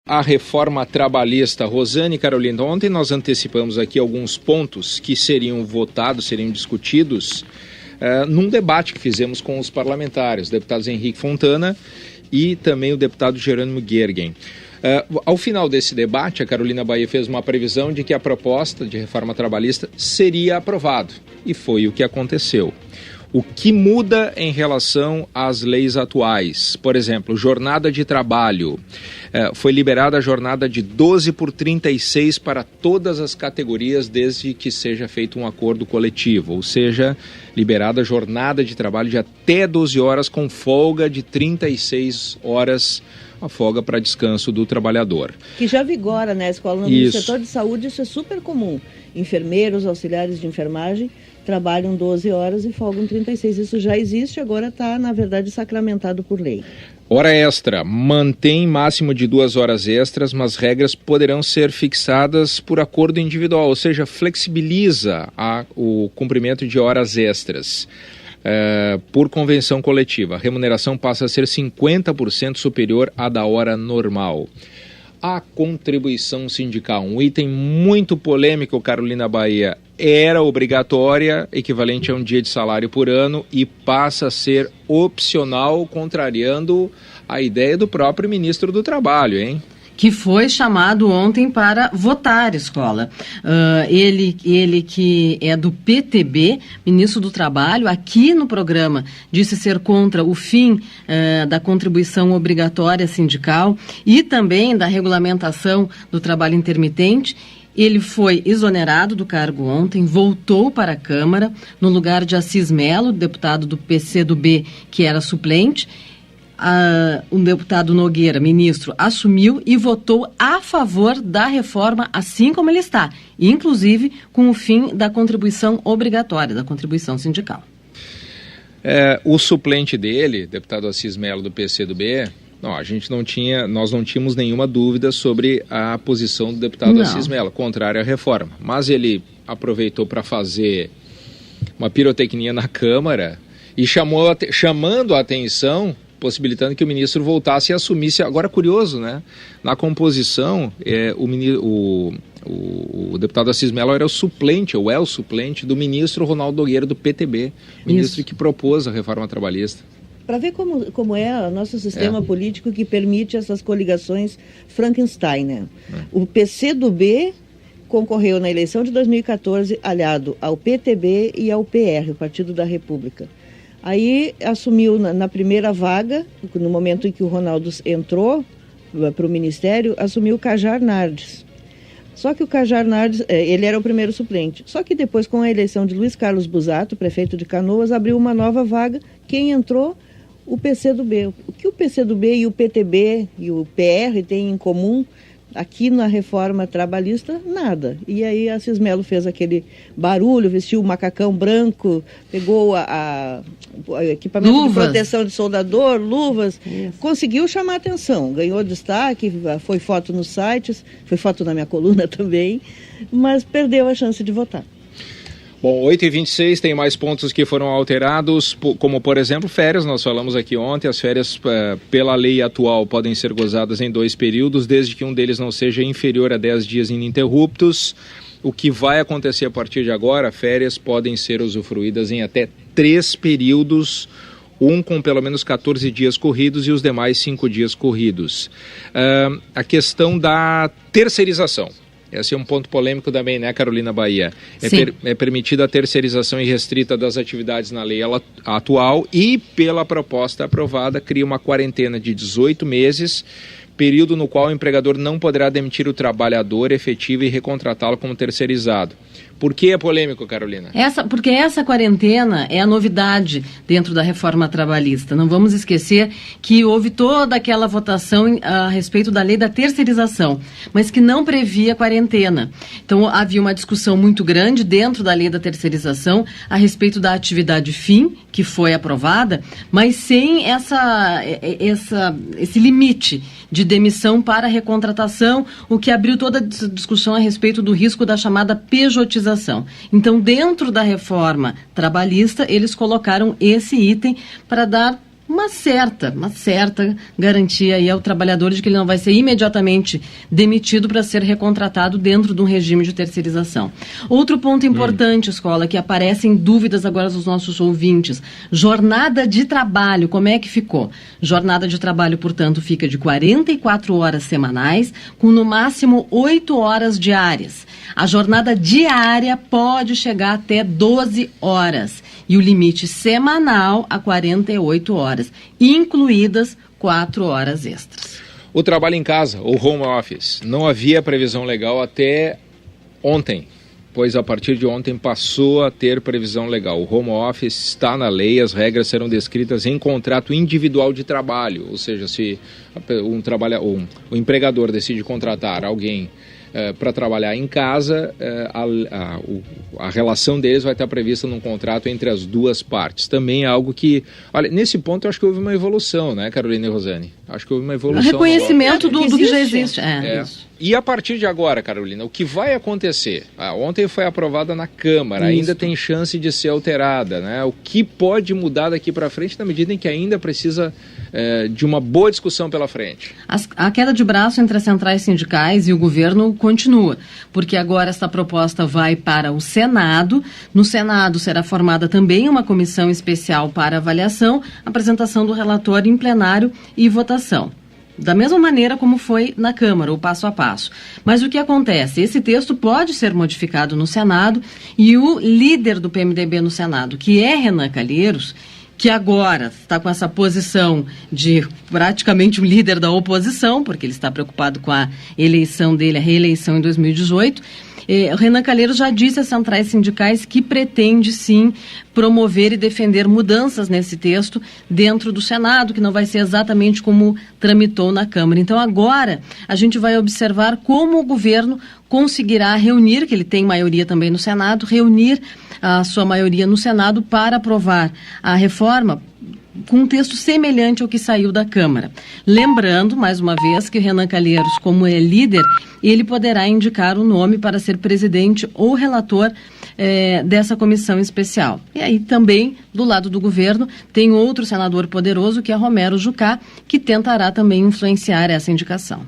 à reforma trabalhista. Rosane e Carolina, ontem nós antecipamos aqui alguns pontos que seriam votados, seriam discutidos num debate que fizemos com os parlamentares, os deputados Henrique Fontana e também o deputado Jerônimo Gergen. Ao final desse debate, a Carolina Bahia fez uma previsão de que a proposta de reforma trabalhista seria aprovada, e foi o que aconteceu. O que muda em relação às leis atuais? Por exemplo, jornada de trabalho. Foi liberada a jornada de 12 por 36 para todas as categorias, desde que seja feito um acordo coletivo. Ou seja, liberada a jornada de trabalho de até 12 horas com folga de 36 horas, uma folga para descanso do trabalhador. Que já vigora, né, Escola? No setor de saúde isso é super comum. Enfermeiros, auxiliares de enfermagem trabalham 12 horas e folgam 36. Isso já existe, agora está, na verdade, sacramentado por lei. Hora extra. Mantém máximo de 2 horas extras, mas regras poderão ser fixadas por acordo individual, ou seja, flexibiliza o cumprimento de horas extras. Por convenção coletiva. A remuneração passa a ser 50% superior à da hora normal. A contribuição sindical, um item muito polêmico, Carolina Bahia, era obrigatória, equivalente a um dia de salário por ano, e passa a ser opcional, contrariando a ideia do próprio ministro do Trabalho, hein? Que foi chamado ontem para votar, Escola. Ele que é do PTB, ministro do Trabalho, aqui no programa disse ser contra o fim da contribuição obrigatória sindical e também da regulamentação do trabalho intermitente. Ele foi exonerado do cargo ontem, voltou para a Câmara, no lugar de Assis Melo, deputado do PCdoB, que era suplente. O deputado Nogueira, ministro, assumiu e votou a favor da reforma, assim como ele está, inclusive com o fim da contribuição obrigatória, da contribuição sindical. O suplente dele, deputado Assis Melo, do PCdoB, nós não tínhamos nenhuma dúvida sobre a posição do deputado Assis Melo, contrário à reforma, mas ele aproveitou para fazer uma pirotecnia na Câmara e chamando a atenção, possibilitando que o ministro voltasse e assumisse. Agora, curioso, né? Na composição, o deputado Assis Melo era o suplente do ministro Ronaldo Nogueira, do PTB, ministro que propôs a reforma trabalhista. Para ver como é o nosso sistema político que permite essas coligações Frankenstein, né? O PCdoB concorreu na eleição de 2014 aliado ao PTB e ao PR, o Partido da República. Aí assumiu na primeira vaga, no momento em que o Ronaldo entrou para o Ministério, assumiu o Kajar Nardes. Só que o Kajar Nardes, ele era o primeiro suplente. Só que depois, com a eleição de Luiz Carlos Busato, prefeito de Canoas, abriu uma nova vaga. Quem entrou? O PCdoB. O que o PCdoB e o PTB e o PR têm em comum aqui na reforma trabalhista? Nada. E aí Assis Melo fez aquele barulho, vestiu o macacão branco, pegou o equipamento de proteção de soldador, luvas, conseguiu chamar a atenção, ganhou destaque, foi foto nos sites, foi foto na minha coluna também, mas perdeu a chance de votar. Bom, 8h26, tem mais pontos que foram alterados, como, por exemplo, férias. Nós falamos aqui ontem, as férias, pela lei atual, podem ser gozadas em 2 períodos, desde que um deles não seja inferior a 10 dias ininterruptos. O que vai acontecer a partir de agora, férias podem ser usufruídas em até 3 períodos, um com pelo menos 14 dias corridos e os demais 5 dias corridos. A questão da terceirização. Esse é um ponto polêmico também, né, Carolina Bahia? É permitida a terceirização irrestrita das atividades na lei atual e, pela proposta aprovada, cria uma quarentena de 18 meses, período no qual o empregador não poderá demitir o trabalhador efetivo e recontratá-lo como terceirizado. Por que é polêmico, Carolina? Porque essa quarentena é a novidade dentro da reforma trabalhista. Não vamos esquecer que houve toda aquela votação a respeito da lei da terceirização, mas que não previa quarentena. Então, havia uma discussão muito grande dentro da lei da terceirização a respeito da atividade fim, que foi aprovada, mas sem esse limite de demissão para recontratação, o que abriu toda a discussão a respeito do risco da chamada pejotização. Então, dentro da reforma trabalhista, eles colocaram esse item para dar uma certa garantia aí ao trabalhador de que ele não vai ser imediatamente demitido para ser recontratado dentro de um regime de terceirização. Outro ponto importante, Escola, que aparecem dúvidas agora dos nossos ouvintes. Jornada de trabalho, como é que ficou? Jornada de trabalho, portanto, fica de 44 horas semanais, com no máximo 8 horas diárias. A jornada diária pode chegar até 12 horas e o limite semanal a 48 horas, incluídas 4 horas extras. O trabalho em casa, ou home office, não havia previsão legal até ontem, pois a partir de ontem passou a ter previsão legal. O home office está na lei, as regras serão descritas em contrato individual de trabalho, ou seja, se o empregador decide contratar alguém para trabalhar em casa, a relação deles vai estar prevista num contrato entre as duas partes. Também é algo que... Olha, nesse ponto eu acho que houve uma evolução, né, Carolina e Rosane? Acho que houve uma evolução. Reconhecimento do que já existe. E a partir de agora, Carolina, o que vai acontecer? Ontem foi aprovada na Câmara, ainda tem chance de ser alterada, né? O que pode mudar daqui para frente na medida em que ainda precisa de uma boa discussão pela frente? A queda de braço entre as centrais sindicais e o governo continua, porque agora essa proposta vai para o Senado. No Senado será formada também uma comissão especial para avaliação, apresentação do relatório em plenário e votação. Da mesma maneira como foi na Câmara, o passo a passo. Mas o que acontece? Esse texto pode ser modificado no Senado e o líder do PMDB no Senado, que é Renan Calheiros, que agora está com essa posição de praticamente um líder da oposição, porque ele está preocupado com a eleição dele, a reeleição em 2018, o Renan Calheiros já disse às centrais sindicais que pretende, sim, promover e defender mudanças nesse texto dentro do Senado, que não vai ser exatamente como tramitou na Câmara. Então, agora, a gente vai observar como o governo conseguirá reunir, que ele tem maioria também no Senado, reunir a sua maioria no Senado para aprovar a reforma com um texto semelhante ao que saiu da Câmara. Lembrando, mais uma vez, que o Renan Calheiros, como é líder, ele poderá indicar o nome para ser presidente ou relator dessa comissão especial. E aí também, do lado do governo, tem outro senador poderoso, que é Romero Jucá, que tentará também influenciar essa indicação.